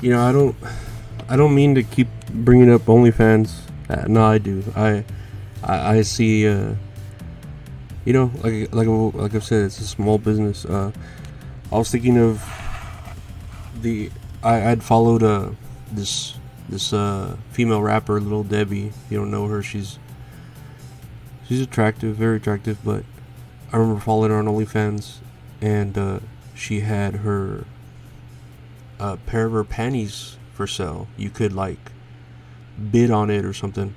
I don't mean to keep bringing up OnlyFans. No, I do. I see. Like I've said, it's a small business. I was thinking of the. I'd followed this female rapper, Little Debbie. You don't know her. She's attractive, very attractive. But I remember following her on OnlyFans, and she had her pair of her panties for sale. You could like bid on it or something.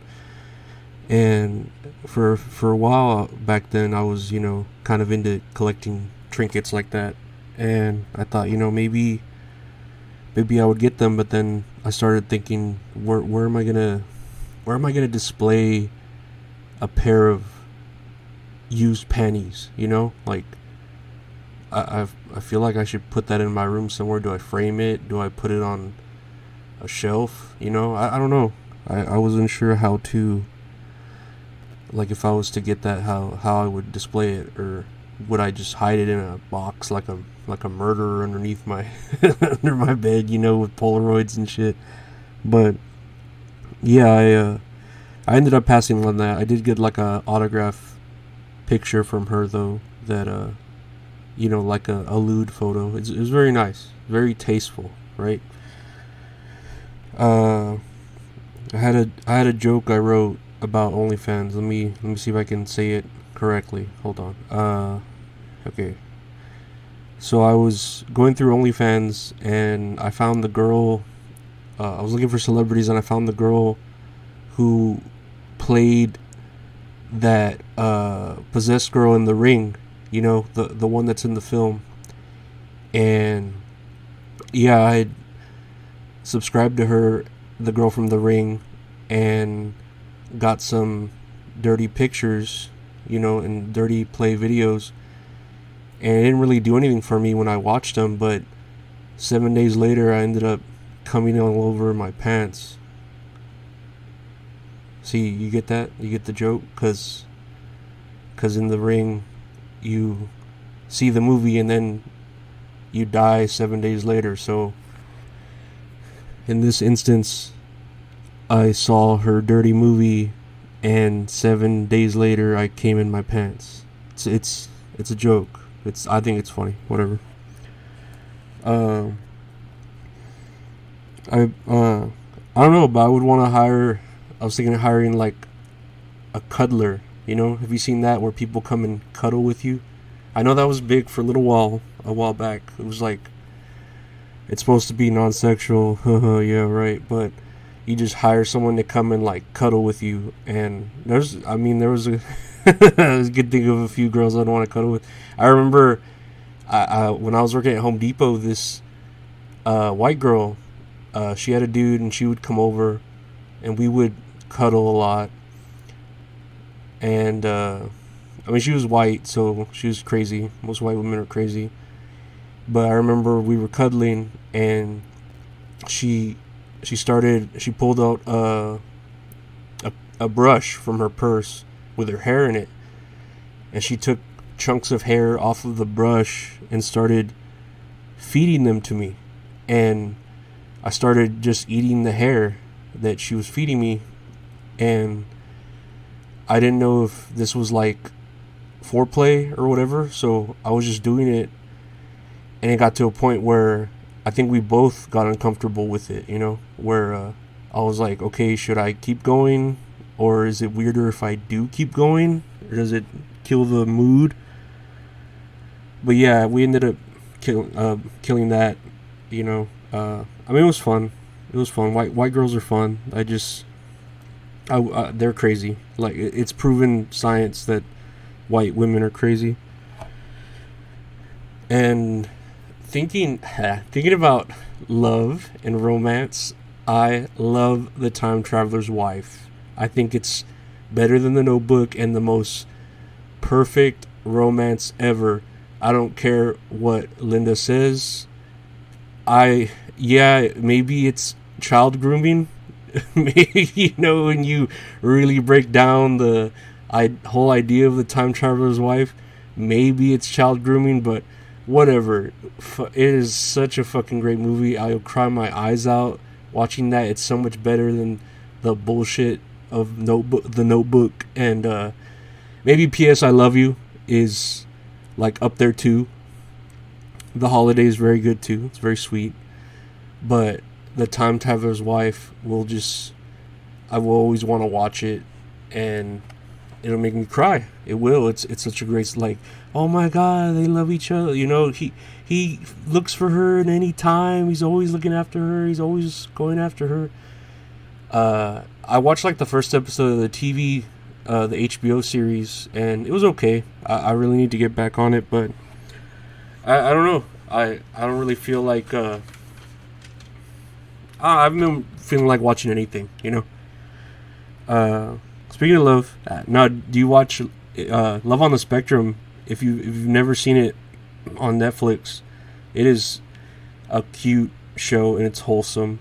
And for a while back then, I was kind of into collecting trinkets like that, and I thought maybe I would get them. But then I started thinking, where am I gonna display a pair of used panties? Like I feel like I should put that in my room somewhere. Do I frame it? Do I put it on a shelf? I don't know. I wasn't sure how to, like, if I was to get that, how I would display it, or would I just hide it in a box like a murderer underneath my under my bed, with Polaroids and shit. But yeah, I ended up passing on that. I did get like a autograph picture from her though, that like a lewd photo. It was very nice, very tasteful, right? I had a joke I wrote about OnlyFans. Let me see if I can say it correctly. Hold on. Okay. So I was going through OnlyFans and I found the girl. I was looking for celebrities and I found the girl who played that possessed girl in The Ring. The one that's in the film. And yeah, I had subscribed to her, the girl from The Ring, and got some dirty pictures, and dirty play videos. And it didn't really do anything for me when I watched them, but 7 days later I ended up coming all over my pants. See, you get that? You get the joke? Because in The Ring, you see the movie and then you die 7 days later. So in this instance, I saw her dirty movie, and 7 days later, I came in my pants. It's a joke. I think it's funny. Whatever. I don't know, but I would want to hire. I was thinking of hiring like a cuddler. Have you seen that where people come and cuddle with you? I know that was big for a while back. It was like, it's supposed to be non-sexual. Yeah, right. But you just hire someone to come and like cuddle with you. And there was a I could think of a few girls I'd want to cuddle with. I remember when I was working at Home Depot, this white girl, she had a dude and she would come over and we would cuddle a lot. And she was white, so she was crazy. Most white women are crazy. But I remember we were cuddling and she pulled out a brush from her purse with her hair in it, and she took chunks of hair off of the brush and started feeding them to me, and I started just eating the hair that she was feeding me, and I didn't know if this was like foreplay or whatever, so I was just doing it, and it got to a point where I think we both got uncomfortable with it, where I was like, okay, should I keep going? Or is it weirder if I do keep going? Or does it kill the mood? But yeah, we ended up killing that, it was fun. It was fun. White girls are fun. They're crazy. Like, it's proven science that white women are crazy. And thinking about love and romance, I love The Time Traveler's Wife. I think it's better than The Notebook and the most perfect romance ever. I don't care what Linda says. Maybe it's child grooming. Maybe, when you really break down the whole idea of The Time Traveler's Wife, maybe it's child grooming, but whatever. It is such a fucking great movie. I'll cry my eyes out watching that. It's so much better than the bullshit of the Notebook, and maybe P.S. I Love You is like up there too. The Holiday is very good too. It's very sweet, but The Time Traveler's Wife I will always want to watch it, and it'll make me cry. It will. It's such a great, like, oh my god, they love each other. You know, he looks for her at any time. He's always looking after her. He's always going after her. I watched like the first episode of the HBO series, and it was okay. I really need to get back on it, but I don't know. I don't really feel like I've been feeling like watching anything, you know. Speaking of love, now do you watch Love on the Spectrum? If you've never seen it on Netflix, it is a cute show and it's wholesome.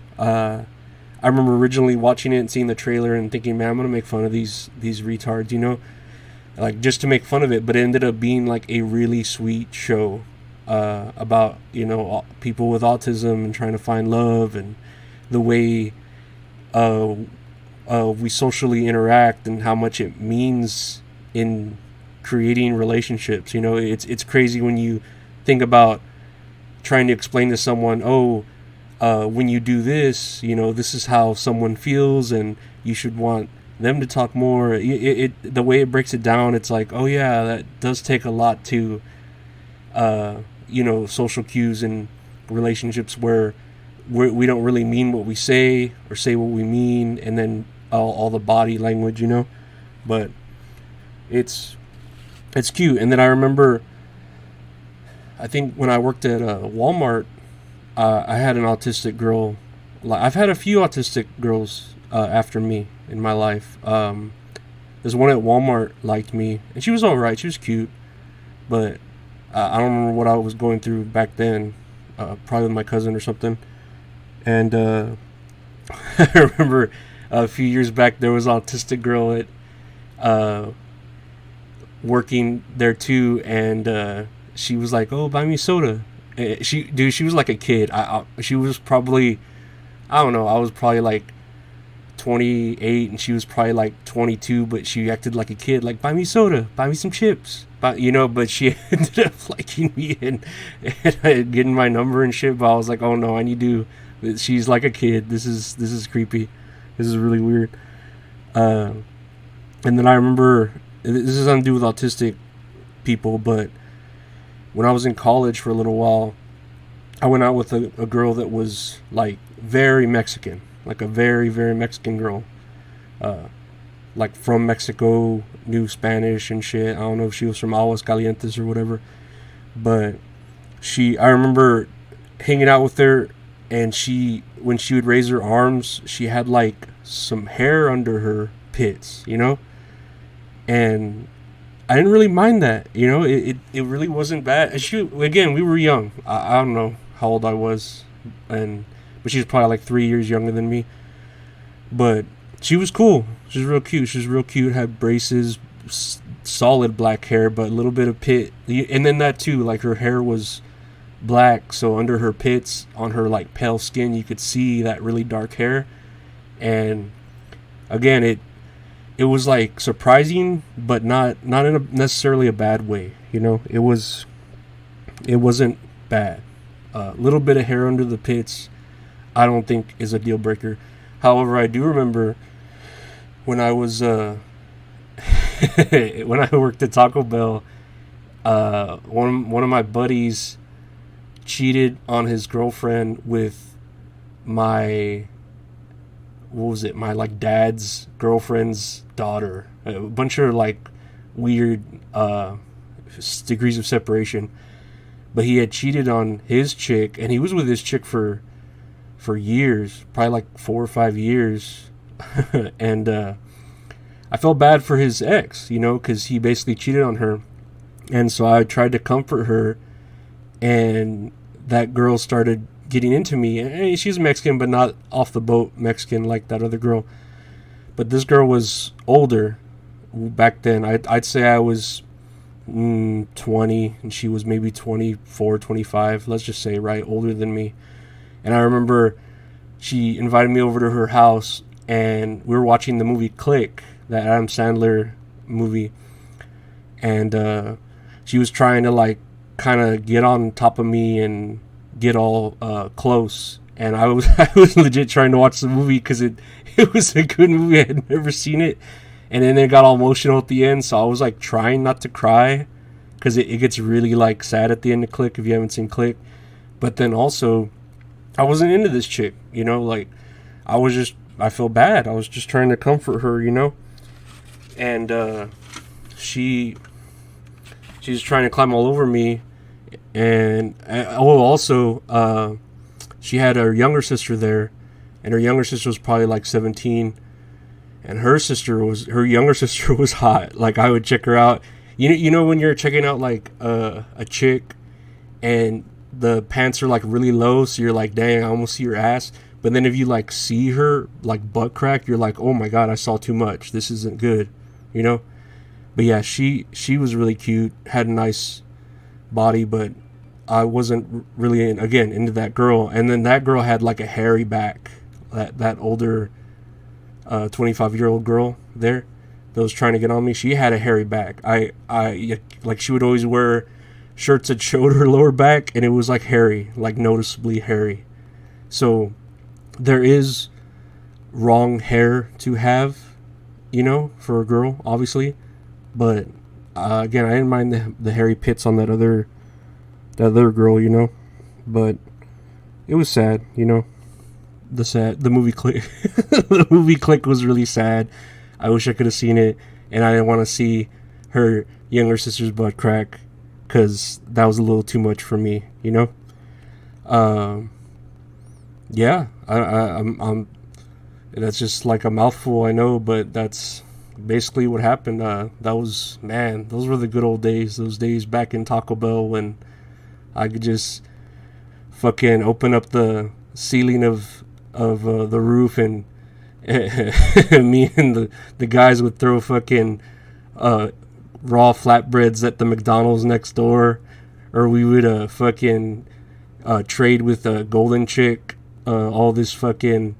I remember originally watching it and seeing the trailer and thinking, man, I'm gonna make fun of these retards, you know, like just to make fun of it. But it ended up being like a really sweet show about, you know, people with autism and trying to find love and the way we socially interact and how much it means in creating relationships. You know, it's crazy when you think about trying to explain to someone, when you do this, you know, this is how someone feels, and you should want them to talk more. The way it breaks it down, it's like, oh yeah, that does take a lot to, you know, social cues and relationships where we don't really mean what we say or say what we mean, and then all the body language, you know. But it's cute. And then I remember, I think when I worked at Walmart, I had an autistic girl. I've had a few autistic girls after me in my life. There's one at Walmart liked me, and she was all right. She was cute, but I don't remember what I was going through back then. Probably with my cousin or something. And I remember a few years back there was an autistic girl at working there too, and she was like, "Oh, buy me soda." She was like a kid. She was probably, I don't know, I was probably like 28 and she was probably like 22, but she acted like a kid, like, buy me soda, buy me some chips, you know. But she ended up liking me and getting my number and shit. But I was like, oh no, I need to. She's like a kid. This is creepy. This is really weird. And then I remember, this is something to do with autistic people, but when I was in college for a little while, I went out with a girl that was like very Mexican, like a very, very Mexican girl, like from Mexico, knew Spanish and shit. I don't know if she was from Aguascalientes or whatever, but I remember hanging out with her, and when she would raise her arms, she had like some hair under her pits, you know, and I didn't really mind that, you know. It really wasn't bad. Again, we were young. I don't know how old I was, but she was probably like 3 years younger than me. But she was cool. She was real cute. She was real cute. Had braces, solid black hair, but a little bit of pit. And then that too, like her hair was black, so under her pits, on her like pale skin, you could see that really dark hair. And again, it was like surprising, but not in a necessarily a bad way, you know. It wasn't bad. A little bit of hair under the pits, I don't think is a deal breaker. However, I do remember when I was when I worked at Taco Bell, one of my buddies cheated on his girlfriend with my like dad's girlfriend's daughter. A bunch of like weird degrees of separation. But he had cheated on his chick, and he was with his chick for years, probably like 4 or 5 years. And I felt bad for his ex, you know, because he basically cheated on her. And so I tried to comfort her, and that girl started getting into me. And she's Mexican, but not off the boat Mexican like that other girl. But this girl was older back then. I'd say I was 20, and she was maybe 24, 25, let's just say, right, older than me. And I remember she invited me over to her house, and we were watching the movie Click, that Adam Sandler movie. And she was trying to, like, kind of get on top of me and get all close. And I was I was legit trying to watch the movie because it was a good movie. I had never seen it. And then it got all emotional at the end, so I was, like, trying not to cry because it gets really, like, sad at the end of Click if you haven't seen Click. But then also, I wasn't into this chick, you know, like, I felt bad. I was just trying to comfort her, you know. And she's trying to climb all over me. And also, she had her younger sister there, and her younger sister was probably like 17, and her younger sister was hot. Like, I would check her out. You know when you're checking out, like, a chick, and the pants are, like, really low, so you're like, dang, I almost see her ass. But then if you, like, see her, like, butt crack, you're like, oh my god, I saw too much. This isn't good, you know? But yeah, she was really cute, had a nice body, but I wasn't really, into that girl. And then that girl had, like, a hairy back. That older 25-year-old girl there that was trying to get on me, she had a hairy back. I like, she would always wear shirts that showed her lower back, and it was, like, hairy, like, noticeably hairy. So there is wrong hair to have, you know, for a girl, obviously. But again, I didn't mind the hairy pits on that other girl, you know. But it was sad, you know. The movie Click the movie Click was really sad. I wish I could have seen it, and I didn't want to see her younger sister's butt crack because that was a little too much for me, you know. Yeah, I'm that's just like a mouthful, I know, but that's basically what happened. Those were the good old days. Those days back in Taco Bell when I could just fucking open up the ceiling of the roof, and me and the guys would throw fucking raw flatbreads at the McDonald's next door, or we would fucking trade with a golden chick all this fucking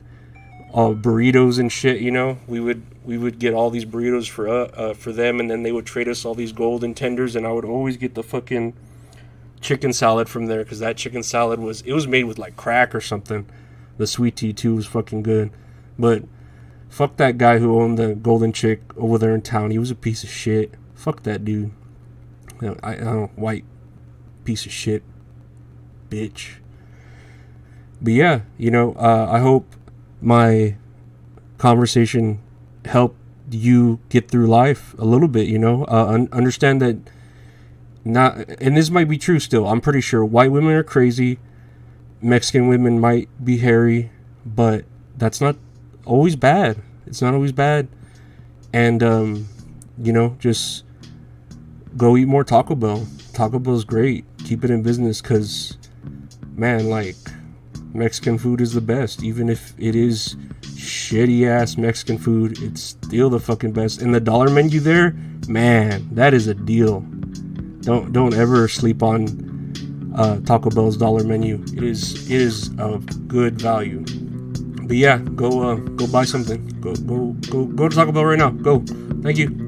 burritos and shit, you know. We would get all these burritos for them, and then they would trade us all these golden tenders, and I would always get the fucking chicken salad from there, because that chicken salad was made with, like, crack or something. The sweet tea too was fucking good. But fuck that guy who owned the golden chick over there in town. He was a piece of shit. Fuck that dude. I don't, white piece of shit bitch. But yeah, you know, I hope my conversation helped you get through life a little bit, you know. Understand that and this might be true still, I'm pretty sure white women are crazy, Mexican women might be hairy, but that's not always bad. It's not always bad. And you know, just go eat more Taco Bell. Taco Bell's great. Keep it in business, because man, like, Mexican food is the best. Even if it is shitty ass Mexican food, it's still the fucking best. And the dollar menu there, man, that is a deal. Don't ever sleep on Taco Bell's dollar menu. It is of good value. But yeah, go buy something. Go to Taco Bell right now. Go. Thank you.